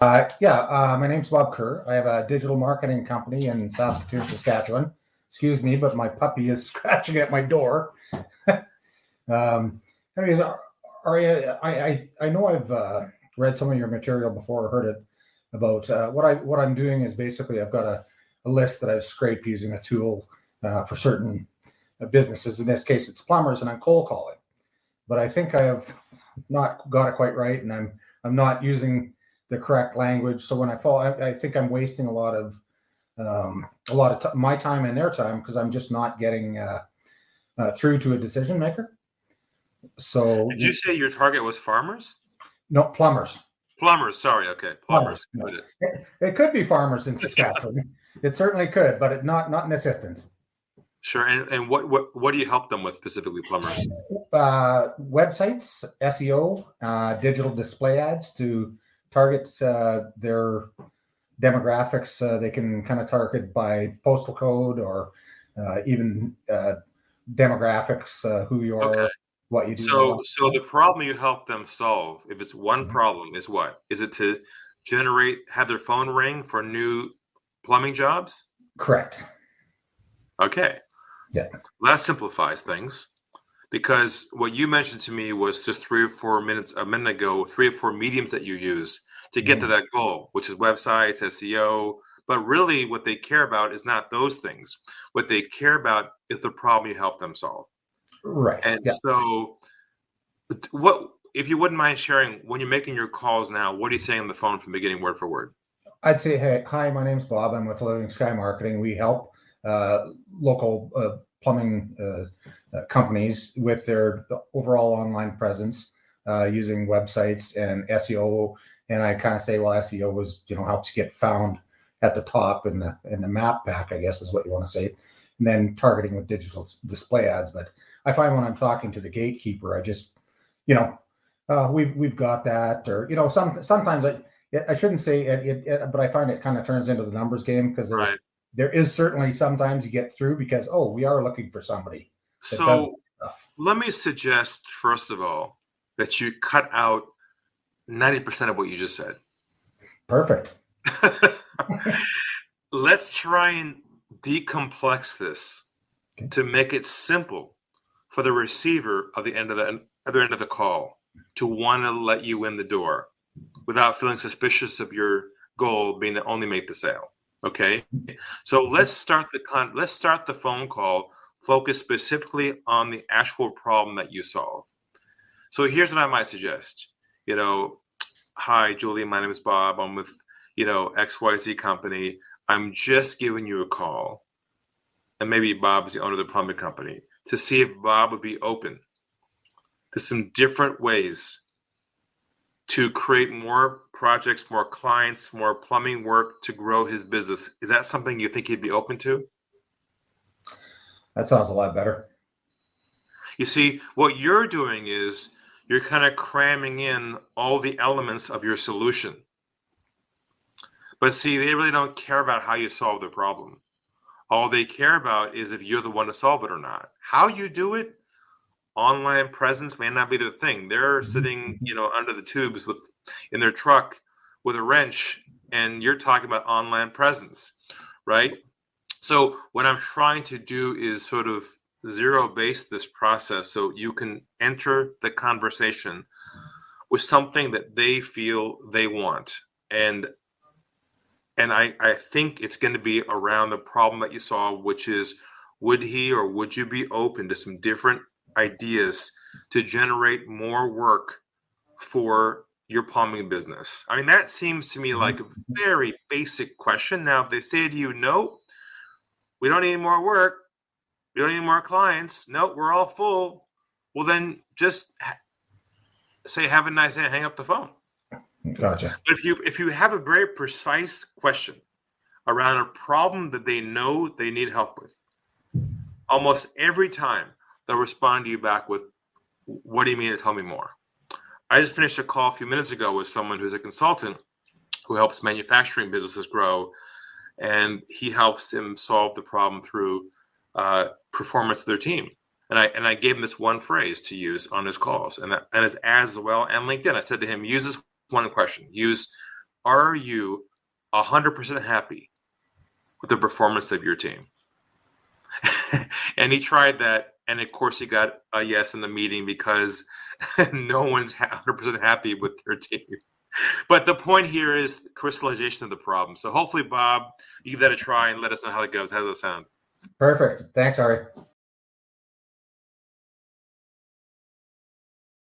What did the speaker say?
My name's 𝗕𝗰𝗸. I have a digital marketing company in Saskatoon, Saskatchewan. Excuse me, but my puppy is scratching at my door. Anyways, Aria, I know I've read some of your material before, or heard it about what I'm doing is basically I've got a list that I've scraped using a tool for certain businesses. In this case, it's plumbers, and I'm cold calling. But I think I have not got it quite right, and I'm not using the correct language. So when I think I'm wasting a lot of my time and their time because I'm just not getting through to a decision maker. So did you say your target was farmers? No, plumbers. Plumbers, sorry. Okay, plumbers. No. It could be farmers in Saskatchewan. It certainly could, but not in assistance. Sure. And what do you help them with specifically, plumbers? Websites, SEO, digital display ads to target their demographics. They can kind of target by postal code or even demographics, who you are, what you do. So the problem you help them solve, if it's one problem, is what? Is it to have their phone ring for new plumbing jobs? Correct. Okay. Yeah. That simplifies things, because what you mentioned to me was just 3 or 4 minutes, a minute ago, 3 or 4 mediums that you use to get to that goal, which is websites, SEO. But really what they care about is not those things. What they care about is the problem you help them solve. Right. And so what, if you wouldn't mind sharing, when you're making your calls now, what are you saying on the phone from beginning word for word? I'd say, hey, hi, my name's Bob. I'm with Living Sky Marketing. We help local plumbing companies with their overall online presence using websites and SEO. And I kind of say, well, SEO is, helps you get found at the top in the map pack, I guess is what you want to say. And then targeting with digital display ads. But I find when I'm talking to the gatekeeper, I just, we've got that, or sometimes I shouldn't say it, but I find it kind of turns into the numbers game, because there is certainly sometimes you get through because, we are looking for somebody. So let me suggest, first of all, that you cut out 90% of what you just said. Perfect. Let's try and decomplex this to make it simple for the receiver of the other end of the call to want to let you in the door without feeling suspicious of your goal being to only make the sale. Okay, so let's start the phone call focused specifically on the actual problem that you solve. So here's what I might suggest. Hi, Julie, my name is Bob. I'm with, XYZ company. I'm just giving you a call. And maybe Bob's the owner of the plumbing company, to see if Bob would be open to some different ways to create more projects, more clients, more plumbing work to grow his business. Is that something you think he'd be open to? That sounds a lot better. You see, what you're doing is you're kind of cramming in all the elements of your solution. But see, they really don't care about how you solve the problem. All they care about is if you're the one to solve it or not. How you do it, online presence may not be their thing. They're sitting, under the tubes in their truck with a wrench, and you're talking about online presence, right? So what I'm trying to do is sort of zero base this process so you can enter the conversation with something that they feel they want. And I think it's going to be around the problem that you solve, which is, would he or would you be open to some different ideas to generate more work for your plumbing business? I mean, that seems to me like a very basic question. Now, if they say to you, no, we don't need more work, we don't need more clients, no, we're all full, well, then just say, have a nice day, hang up the phone. Gotcha. But if you have a very precise question around a problem that they know they need help with, almost every time they'll respond to you back with, what do you mean to tell me more? I just finished a call a few minutes ago with someone who's a consultant who helps manufacturing businesses grow, and he helps them solve the problem through performance of their team. And I gave him this one phrase to use on his calls, and his ads as well, and LinkedIn. I said to him, use this one question. Use are you 100% happy with the performance of your team? And he tried that, and of course he got a yes in the meeting because no one's 100% happy with their team. But the point here is crystallization of the problem. So hopefully, Bob, you give that a try and let us know how it goes. How does that sound? Perfect. Thanks, Ari.